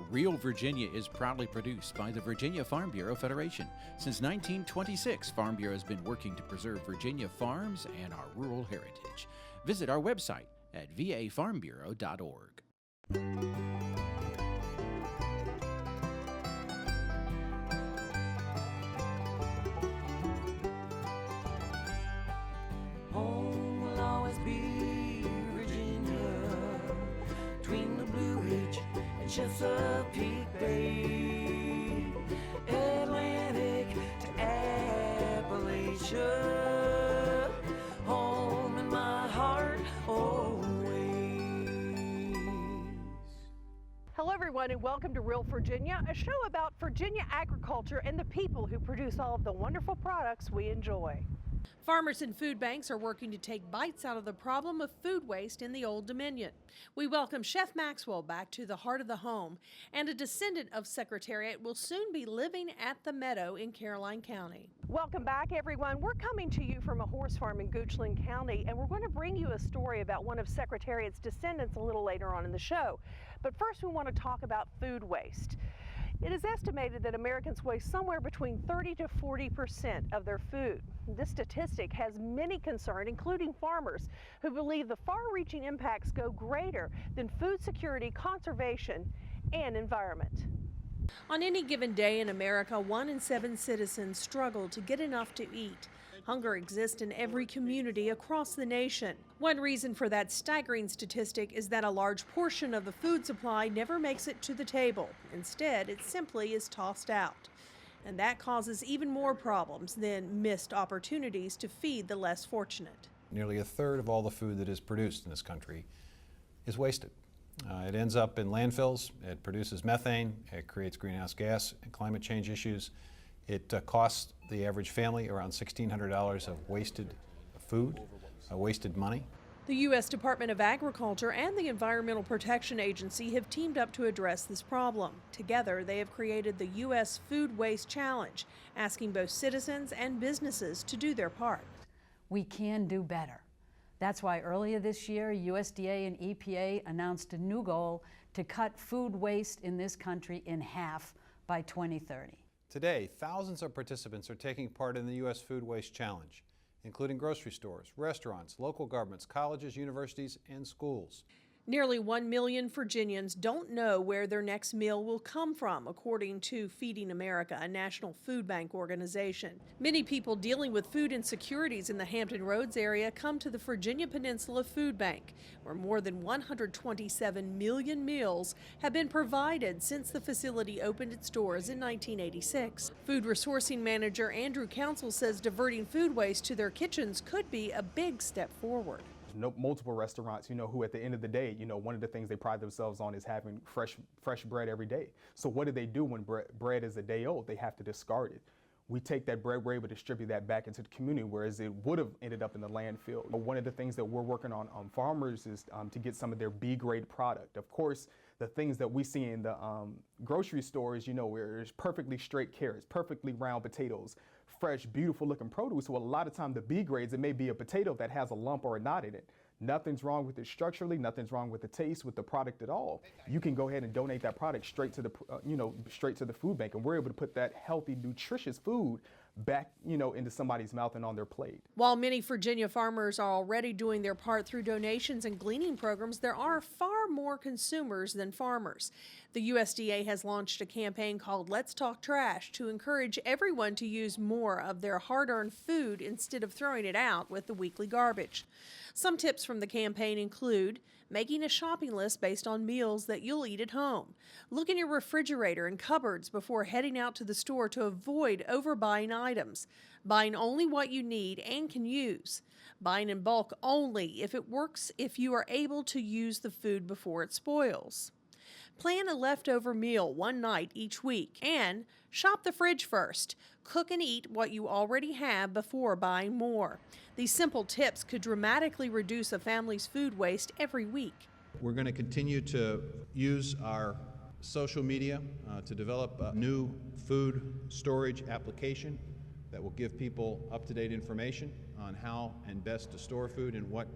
Real Virginia is proudly produced by the Virginia Farm Bureau Federation. Since 1926, Farm Bureau has been working to preserve Virginia farms and our rural heritage. Visit our website at vafarmbureau.org. Home will always be Virginia, between the Blue Ridge and Chesapeake Bay, Atlantic to Appalachia, home in my heart always. Hello everyone and welcome to Real Virginia, a show about Virginia agriculture and the people who produce all of the wonderful products we enjoy. Farmers and food banks are working to take bites out of the problem of food waste in the Old Dominion. We welcome Chef Maxwell back to the heart of the home, and a descendant of Secretariat will soon be living at the Meadow in Caroline County. Welcome back, everyone. We're coming to you from a horse farm in Goochland County, and we're going to bring you a story about one of Secretariat's descendants a little later on in the show. But first, we want to talk about food waste. It is estimated that Americans waste somewhere between 30 to 40% of their food. This statistic has many concerned, including farmers, who believe the far-reaching impacts go greater than food security, conservation, and environment. On any given day in America, 1 in 7 citizens struggle to get enough to eat. Hunger exists in every community across the nation. One reason for that staggering statistic is that a large portion of the food supply never makes it to the table. Instead, it simply is tossed out. And that causes even more problems than missed opportunities to feed the less fortunate. Nearly a third of all the food that is produced in this country is wasted. It ends up in landfills, it produces methane, it creates greenhouse gas and climate change issues. It costs the average family around $1,600 of wasted food, wasted money. The U.S. Department of Agriculture and the Environmental Protection Agency have teamed up to address this problem. Together, they have created the U.S. Food Waste Challenge, asking both citizens and businesses to do their part. We can do better. That's why earlier this year, USDA and EPA announced a new goal to cut food waste in this country in half by 2030. Today, thousands of participants are taking part in the U.S. Food Waste Challenge, including grocery stores, restaurants, local governments, colleges, universities, and schools. Nearly 1 million Virginians don't know where their next meal will come from, according to Feeding America, a national food bank organization. Many people dealing with food insecurities in the Hampton Roads area come to the Virginia Peninsula Food Bank, where more than 127 million meals have been provided since the facility opened its doors in 1986. Food resourcing manager Andrew Council says diverting food waste to their kitchens could be a big step forward. Multiple restaurants, who at the end of the day, one of the things they pride themselves on is having fresh bread every day. So what do they do when bread is a day old? They have to discard it. We take that bread, we're able to distribute that back into the community, whereas it would have ended up in the landfill. One of the things that we're working on farmers is to get some of their B-grade product. Of course, the things that we see in the grocery stores, where there's perfectly straight carrots, perfectly round potatoes, fresh, beautiful looking produce. So a lot of time the B grades, it may be a potato that has a lump or a knot in it. Nothing's wrong with it structurally, nothing's wrong with the taste, with the product at all. You can go ahead and donate that product straight to the, straight to the food bank, and we're able to put that healthy, nutritious food back, into somebody's mouth and on their plate. While many Virginia farmers are already doing their part through donations and gleaning programs, there are far more consumers than farmers. The USDA has launched a campaign called Let's Talk Trash to encourage everyone to use more of their hard-earned food instead of throwing it out with the weekly garbage. Some tips from the campaign include making a shopping list based on meals that you'll eat at home. Look in your refrigerator and cupboards before heading out to the store to avoid overbuying items. Buying only what you need and can use. Buying in bulk only if it works, if you are able to use the food before it spoils. Plan a leftover meal one night each week, and shop the fridge first. Cook and eat what you already have before buying more. These simple tips could dramatically reduce a family's food waste every week. We're going to continue to use our social media to develop a new food storage application that will give people up-to-date information on how and best to store food and what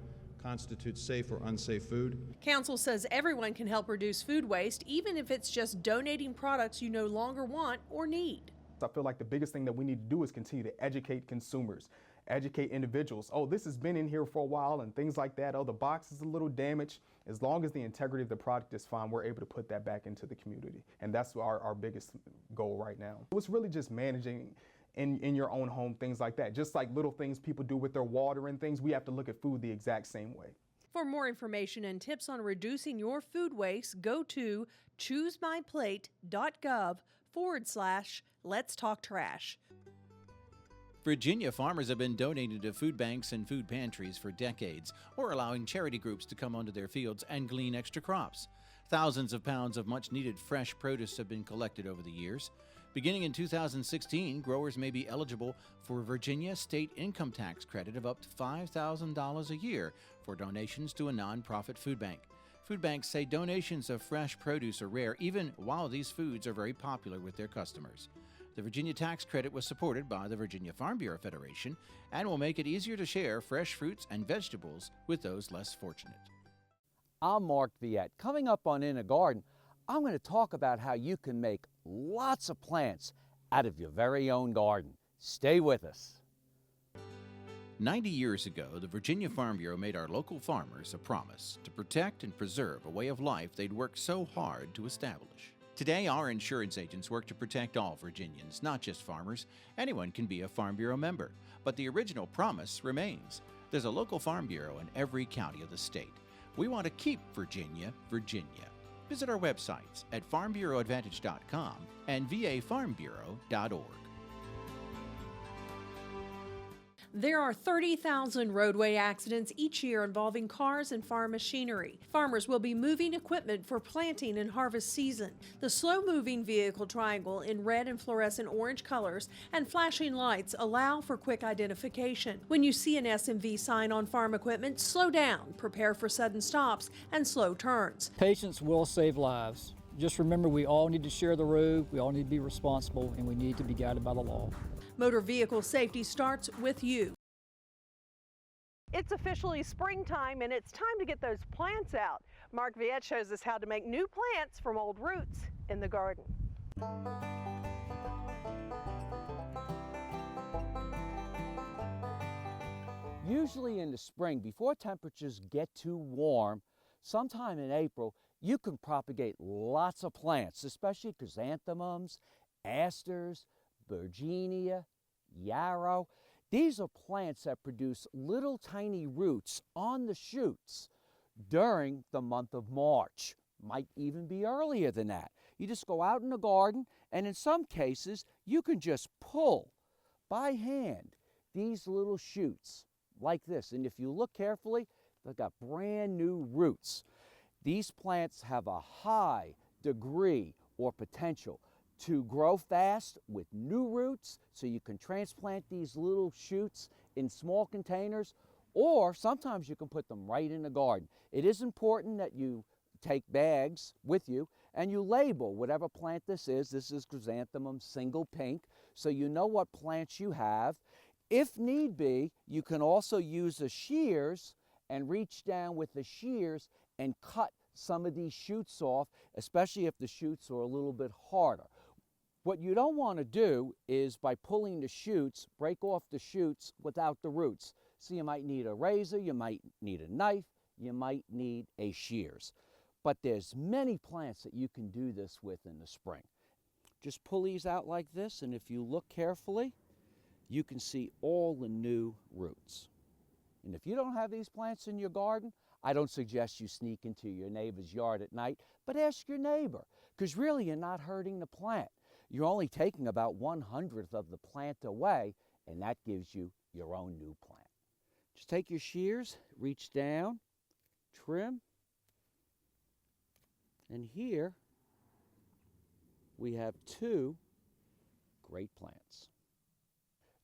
constitutes safe or unsafe food. Council says everyone can help reduce food waste, even if it's just donating products you no longer want or need. I feel like the biggest thing that we need to do is continue to educate consumers, educate individuals. Oh, this has been in here for a while and things like that. Oh, the box is a little damaged. As long as the integrity of the product is fine, we're able to put that back into the community. And that's our biggest goal right now. It's really just managing in your own home, things like that. Just like little things people do with their water and things, we have to look at food the exact same way. For more information and tips on reducing your food waste, go to choosemyplate.gov/Let's Talk Trash. Virginia farmers have been donating to food banks and food pantries for decades, or allowing charity groups to come onto their fields and glean extra crops. Thousands of pounds of much-needed fresh produce have been collected over the years. Beginning in 2016, growers may be eligible for Virginia state income tax credit of up to $5,000 a year for donations to a nonprofit food bank. Food banks say donations of fresh produce are rare, even while these foods are very popular with their customers. The Virginia tax credit was supported by the Virginia Farm Bureau Federation and will make it easier to share fresh fruits and vegetables with those less fortunate. I'm Mark Viette. Coming up on In a Garden, I'm going to talk about how you can make lots of plants out of your very own garden. Stay with us. 90 years ago, the Virginia Farm Bureau made our local farmers a promise to protect and preserve a way of life they'd worked so hard to establish. Today, our insurance agents work to protect all Virginians, not just farmers. Anyone can be a Farm Bureau member, but the original promise remains. There's a local Farm Bureau in every county of the state. We want to keep Virginia, Virginia. Visit our websites at farmbureauadvantage.com and vafarmbureau.org. There are 30,000 roadway accidents each year involving cars and farm machinery. Farmers will be moving equipment for planting and harvest season. The slow-moving vehicle triangle in red and fluorescent orange colors and flashing lights allow for quick identification. When you see an SMV sign on farm equipment, slow down, prepare for sudden stops and slow turns. Patience will save lives. Just remember, we all need to share the road, we all need to be responsible, and we need to be guided by the law. Motor vehicle safety starts with you. It's officially springtime and it's time to get those plants out. Mark Viette shows us how to make new plants from old roots in the garden. Usually in the spring, before temperatures get too warm, sometime in April, you can propagate lots of plants, especially chrysanthemums, asters, Virginia, yarrow. These are plants that produce little tiny roots on the shoots during the month of March. Might even be earlier than that. You just go out in the garden, and in some cases, you can just pull by hand these little shoots like this. And if you look carefully, they've got brand new roots. These plants have a high degree or potential to grow fast with new roots, so you can transplant these little shoots in small containers, or sometimes you can put them right in the garden. It is important that you take bags with you and you label whatever plant this is. This is chrysanthemum single pink, so you know what plants you have. If need be, you can also use the shears and reach down with the shears and cut some of these shoots off, especially if the shoots are a little bit harder. What you don't want to do is, by pulling the shoots, break off the shoots without the roots. So you might need a razor, you might need a knife, you might need a shears. But there's many plants that you can do this with in the spring. Just pull these out like this, and if you look carefully, you can see all the new roots. And if you don't have these plants in your garden, I don't suggest you sneak into your neighbor's yard at night, but ask your neighbor, because really you're not hurting the plant. You're only taking about 1/100th of the plant away, and that gives you your own new plant. Just take your shears, reach down, trim, and here we have two great plants.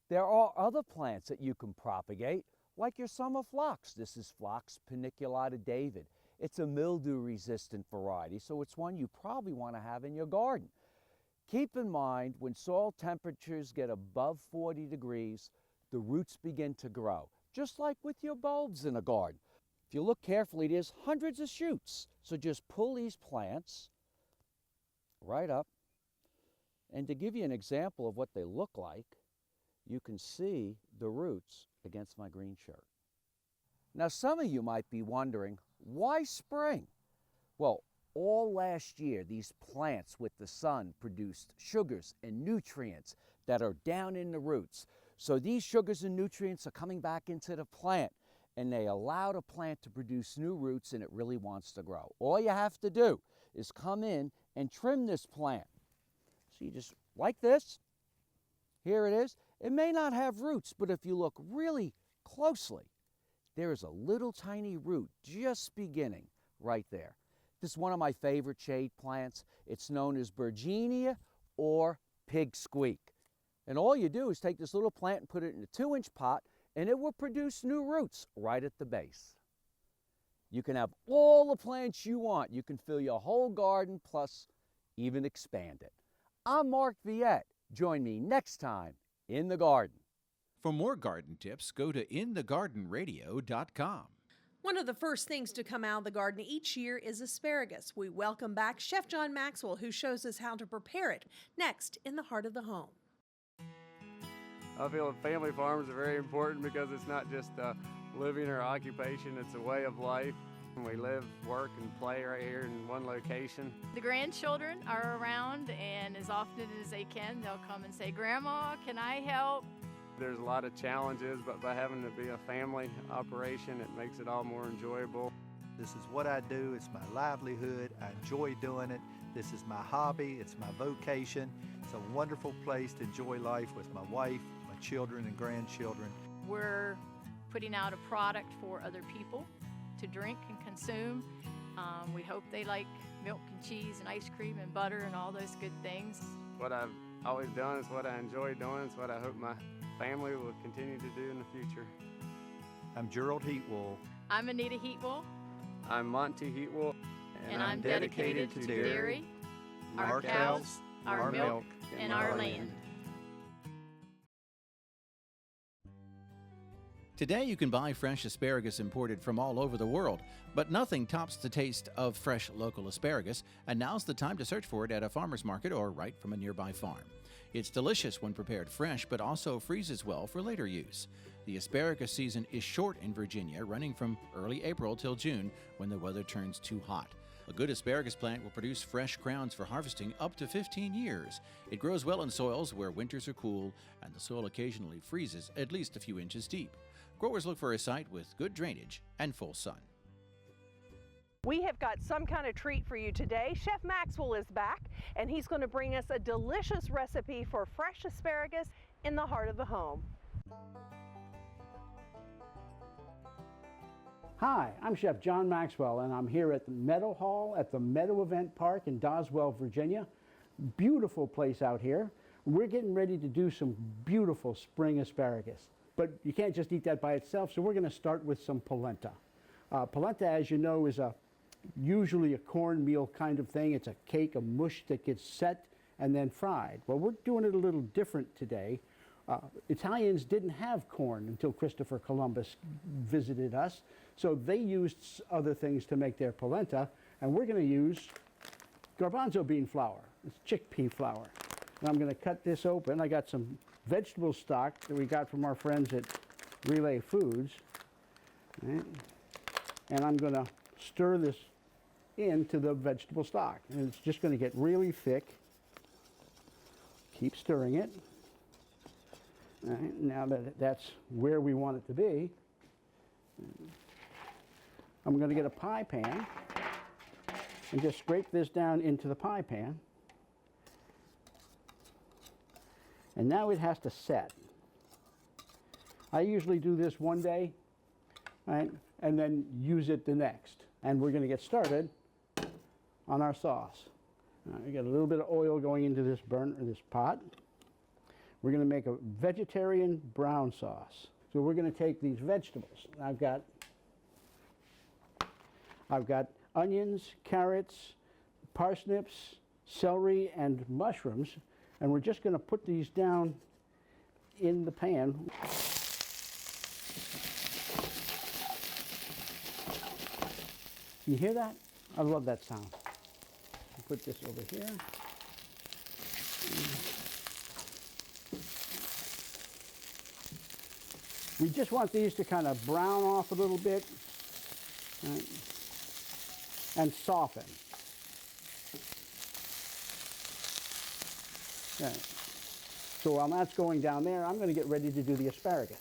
There are other plants that you can propagate, like your summer phlox. This is Phlox paniculata David. It's a mildew-resistant variety, so it's one you probably want to have in your garden. Keep in mind, when soil temperatures get above 40 degrees, the roots begin to grow, just like with your bulbs in a garden. If you look carefully, there's hundreds of shoots. So just pull these plants right up. And to give you an example of what they look like, you can see the roots against my green shirt. Now, some of you might be wondering, why spring? Well, all last year, these plants with the sun produced sugars and nutrients that are down in the roots. So these sugars and nutrients are coming back into the plant, and they allow the plant to produce new roots, and it really wants to grow. All you have to do is come in and trim this plant. So you just, like this, here it is. It may not have roots, but if you look really closely, there is a little tiny root just beginning right there. This is one of my favorite shade plants. It's known as Virginia or pig squeak. And all you do is take this little plant and put it in a 2-inch pot, and it will produce new roots right at the base. You can have all the plants you want. You can fill your whole garden, plus even expand it. I'm Mark Viette. Join me next time in the garden. For more garden tips, go to inthegardenradio.com. One of the first things to come out of the garden each year is asparagus. We welcome back Chef John Maxwell, who shows us how to prepare it next in the heart of the home. I feel that family farms are very important because it's not just a living or occupation, it's a way of life. We live, work, and play right here in one location. The grandchildren are around, and as often as they can, they'll come and say, "Grandma, can I help?" There's a lot of challenges, but by having to be a family operation, it makes it all more enjoyable. This is what I do. It's my livelihood. I enjoy doing it. This is my hobby. It's my vocation. It's a wonderful place to enjoy life with my wife, my children, and grandchildren. We're putting out a product for other people to drink and consume. We hope they like milk and cheese and ice cream and butter and all those good things. What I've always done is what I enjoy doing. It's what I hope my family will continue to do in the future. I'm Gerald Heatwell. I'm Anita Heatwell. I'm Monty Heatwell. And I'm dedicated to dairy, our cows, our milk, and our land. Today you can buy fresh asparagus imported from all over the world, but nothing tops the taste of fresh local asparagus, and now's the time to search for it at a farmer's market or right from a nearby farm. It's delicious when prepared fresh, but also freezes well for later use. The asparagus season is short in Virginia, running from early April till June when the weather turns too hot. A good asparagus plant will produce fresh crowns for harvesting up to 15 years. It grows well in soils where winters are cool and the soil occasionally freezes at least a few inches deep. Growers look for a site with good drainage and full sun. We have got some kind of treat for you today. Chef Maxwell is back, and he's going to bring us a delicious recipe for fresh asparagus in the heart of the home. Hi, I'm Chef John Maxwell, and I'm here at the Meadow Hall at the Meadow Event Park in Doswell, Virginia. Beautiful place out here. We're getting ready to do some beautiful spring asparagus. But you can't just eat that by itself, so we're going to start with some polenta. Polenta, as you know, is usually a cornmeal kind of thing. It's a cake, a mush that gets set and then fried. Well, we're doing it a little different today. Italians didn't have corn until Christopher Columbus visited us, so they used other things to make their polenta, and we're going to use garbanzo bean flour. It's chickpea flour. And I'm going to cut this open. I got some vegetable stock that we got from our friends at Relay Foods. Right. And I'm going to stir this into the vegetable stock. And it's just going to get really thick. Keep stirring it. Right. Now that that's where we want it to be, I'm going to get a pie pan and just scrape this down into the pie pan. And now it has to set. I usually do this one day, right, and then use it the next. And we're going to get started on our sauce. We got a little bit of oil going into this pot. We're going to make a vegetarian brown sauce. So we're going to take these vegetables. I've got onions, carrots, parsnips, celery, and mushrooms. And we're just going to put these down in the pan. You hear that? I love that sound. Put this over here. We just want these to kind of brown off a little bit, right, and soften. Okay. So while that's going down there, I'm going to get ready to do the asparagus.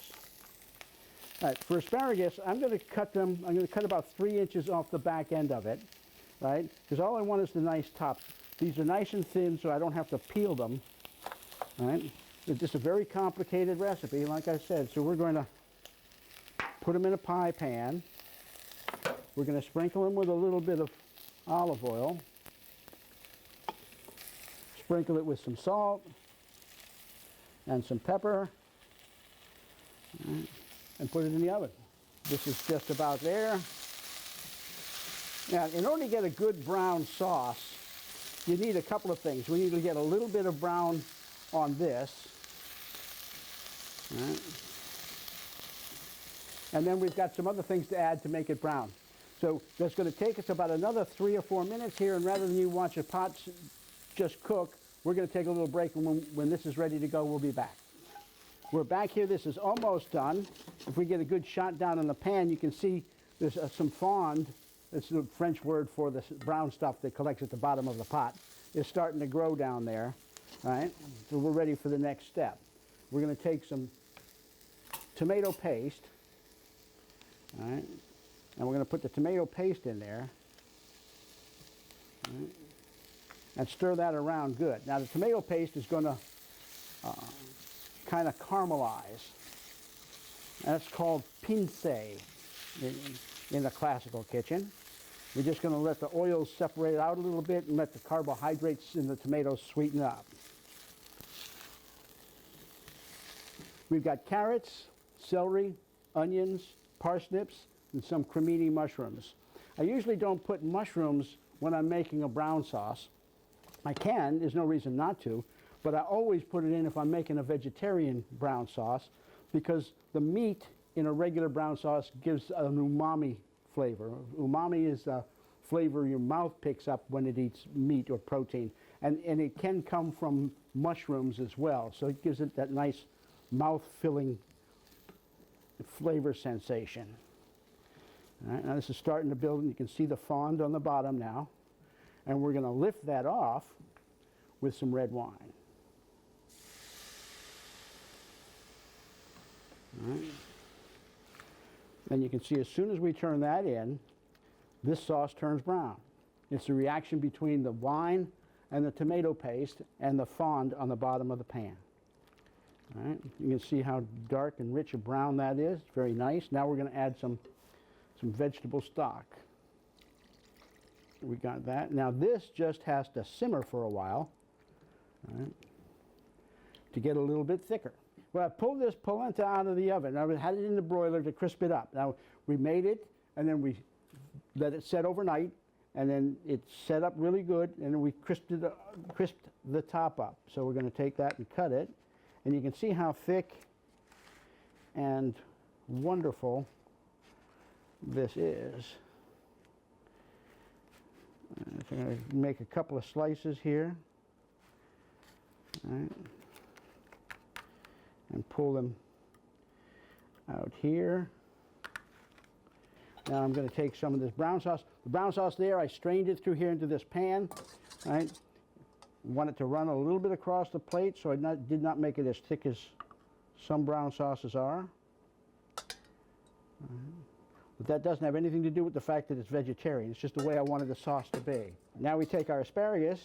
All right, for asparagus, I'm going to cut them, I'm going to cut about 3 inches off the back end of it, right? Because all I want is the nice top. These are nice and thin, so I don't have to peel them, right? It's just a very complicated recipe, like I said. So we're going to put them in a pie pan. We're going to sprinkle them with a little bit of olive oil. Sprinkle it with some salt and some pepper, right, and put it in the oven. This is just about there. Now, in order to get a good brown sauce, you need a couple of things. We need to get a little bit of brown on this. Right. And then we've got some other things to add to make it brown. So that's going to take us about another 3 or 4 minutes here, and rather than you watch your pots just cook, we're going to take a little break, and when this is ready to go, we'll be back. We're back here. This is almost done. If we get a good shot down in the pan, you can see there's some fond. It's the French word for the brown stuff that collects at the bottom of the pot. It's starting to grow down there, right? So we're ready for the next step. We're going to take some tomato paste, all right? And we're going to put the tomato paste in there, right, and stir that around good. Now the tomato paste is going to kind of caramelize. That's called pince in the classical kitchen. We're just going to let the oils separate out a little bit and let the carbohydrates in the tomatoes sweeten up. We've got carrots, celery, onions, parsnips, and some cremini mushrooms. I usually don't put mushrooms when I'm making a brown sauce. I can, there's no reason not to, but I always put it in if I'm making a vegetarian brown sauce, because the meat in a regular brown sauce gives an umami flavor. Umami is a flavor your mouth picks up when it eats meat or protein, and it can come from mushrooms as well, so it gives it that nice mouth-filling flavor sensation. All right, now this is starting to build, and you can see the fond on the bottom now, and we're going to lift that off with some red wine. All right. And you can see as soon as we turn that in, this sauce turns brown. It's a reaction between the wine and the tomato paste and the fond on the bottom of the pan. All right. You can see how dark and rich a brown that is. It's very nice. Now we're going to add some vegetable stock. We got that. Now this just has to simmer for a while, all right, to get a little bit thicker. Well, I pulled this polenta out of the oven. I had it in the broiler to crisp it up. Now, we made it, and then we let it set overnight, and then it set up really good, and then we crisped the top up. So we're going to take that and cut it, and you can see how thick and wonderful this is. I'm going to make a couple of slices here. All right. And pull them out here. Now I'm going to take some of this brown sauce. The brown sauce there, I strained it through here into this pan. Right? Want it to run a little bit across the plate, so I did not make it as thick as some brown sauces are. But that doesn't have anything to do with the fact that it's vegetarian. It's just the way I wanted the sauce to be. Now we take our asparagus,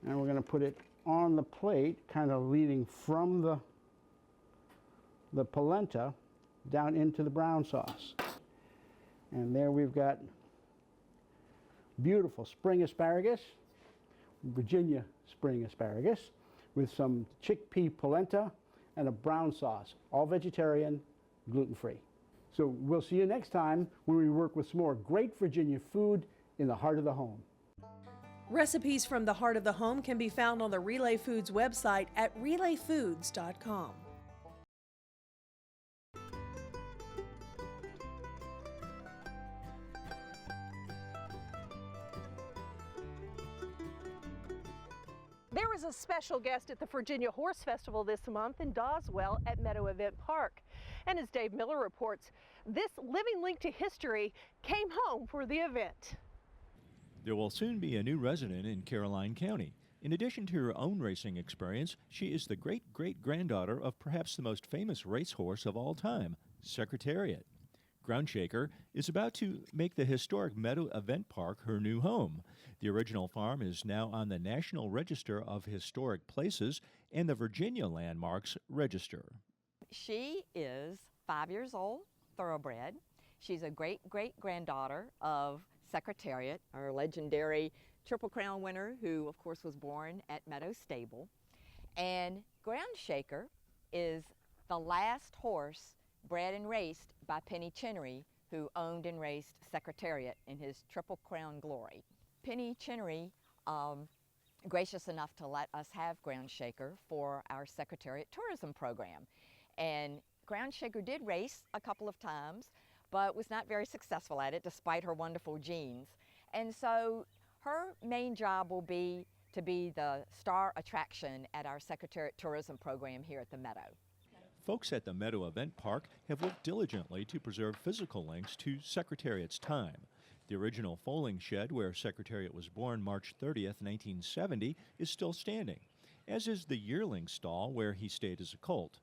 and we're going to put it on the plate, kind of leading from the polenta down into the brown sauce. And there we've got beautiful spring asparagus, Virginia spring asparagus, with some chickpea polenta and a brown sauce, all vegetarian, gluten-free. So we'll see you next time when we work with some more great Virginia food in the heart of the home. Recipes from the heart of the home can be found on the Relay Foods website at relayfoods.com. is a special guest at the Virginia Horse Festival this month in Doswell at Meadow Event Park. And as Dave Miller reports, this living link to history came home for the event. There will soon be a new resident in Caroline County. In addition to her own racing experience, she is the great-great-granddaughter of perhaps the most famous racehorse of all time, Secretariat. Groundshaker is about to make the historic Meadow Event Park her new home. The original farm is now on the National Register of Historic Places and the Virginia Landmarks Register. She is 5 years old, thoroughbred. She's a great-great-granddaughter of Secretariat, our legendary Triple Crown winner, who of course was born at Meadow Stable. And Groundshaker is the last horse bred and raced by Penny Chinnery, who owned and raced Secretariat in his Triple Crown glory. Penny Chinnery, gracious enough to let us have Groundshaker for our Secretariat tourism program. And Groundshaker did race a couple of times, but was not very successful at it despite her wonderful genes. And so her main job will be to be the star attraction at our Secretariat tourism program here at the Meadow. Folks at the Meadow Event Park have worked diligently to preserve physical links to Secretariat's time. The original foaling shed where Secretariat was born March 30th, 1970 is still standing, as is the yearling stall where he stayed as a colt,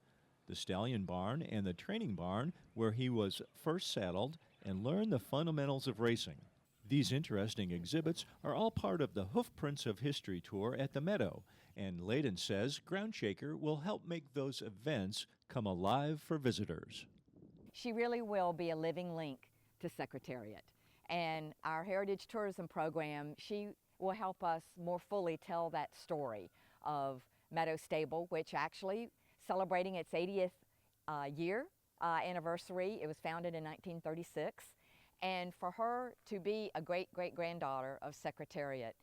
the stallion barn and the training barn where he was first saddled and learned the fundamentals of racing. These interesting exhibits are all part of the Hoofprints of History tour at the Meadow, and Layden says Groundshaker will help make those events come alive for visitors. She really will be a living link to Secretariat. And our Heritage Tourism Program, she will help us more fully tell that story of Meadow Stable, which actually celebrating its 80th year anniversary. It was founded in 1936. And for her to be a great-great-granddaughter of Secretariat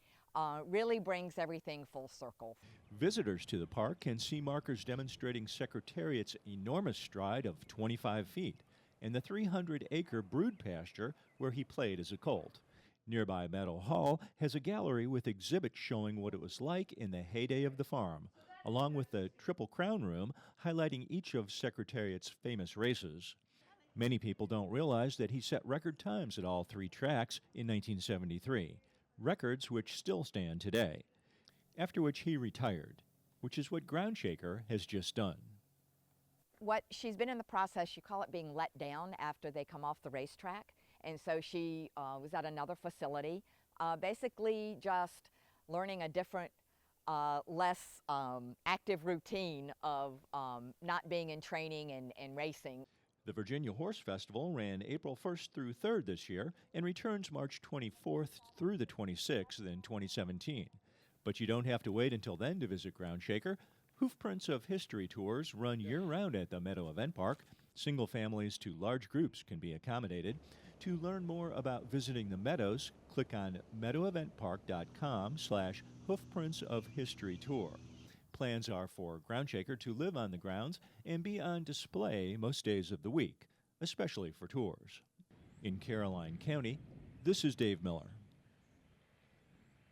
really brings everything full circle. Visitors to the park can see markers demonstrating Secretariat's enormous stride of 25 feet and the 300-acre brood pasture where he played as a colt. Nearby Meadow Hall has a gallery with exhibits showing what it was like in the heyday of the farm, along with the Triple Crown Room highlighting each of Secretariat's famous races. Many people don't realize that he set record times at all three tracks in 1973, records which still stand today, after which he retired, which is what Groundshaker has just done. What she's been in the process, you call it being let down after they come off the racetrack, and so she was at another facility, basically just learning a different, less active routine of not being in training and racing. The Virginia Horse Festival ran April 1st through 3rd this year and returns March 24th through the 26th in 2017. But you don't have to wait until then to visit Groundshaker. Hoofprints of History tours run year-round at the Meadow Event Park. Single families to large groups can be accommodated. To learn more about visiting the Meadows, click on meadoweventpark.com/hoofprintsofhistorytour. Plans are for Groundshaker to live on the grounds and be on display most days of the week, especially for tours. In Caroline County, this is Dave Miller.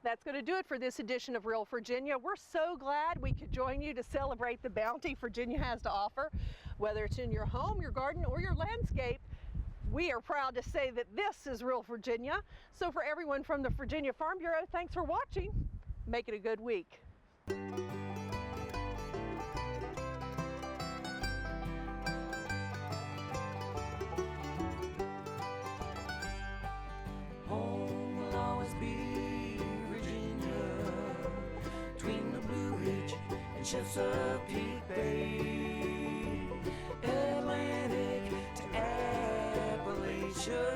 That's going to do it for this edition of Real Virginia. We're so glad we could join you to celebrate the bounty Virginia has to offer. Whether it's in your home, your garden, or your landscape, we are proud to say that this is Real Virginia. So for everyone from the Virginia Farm Bureau, thanks for watching. Make it a good week. Home will always be Virginia, between the Blue Ridge and Chesapeake Bay, Atlantic to Appalachia.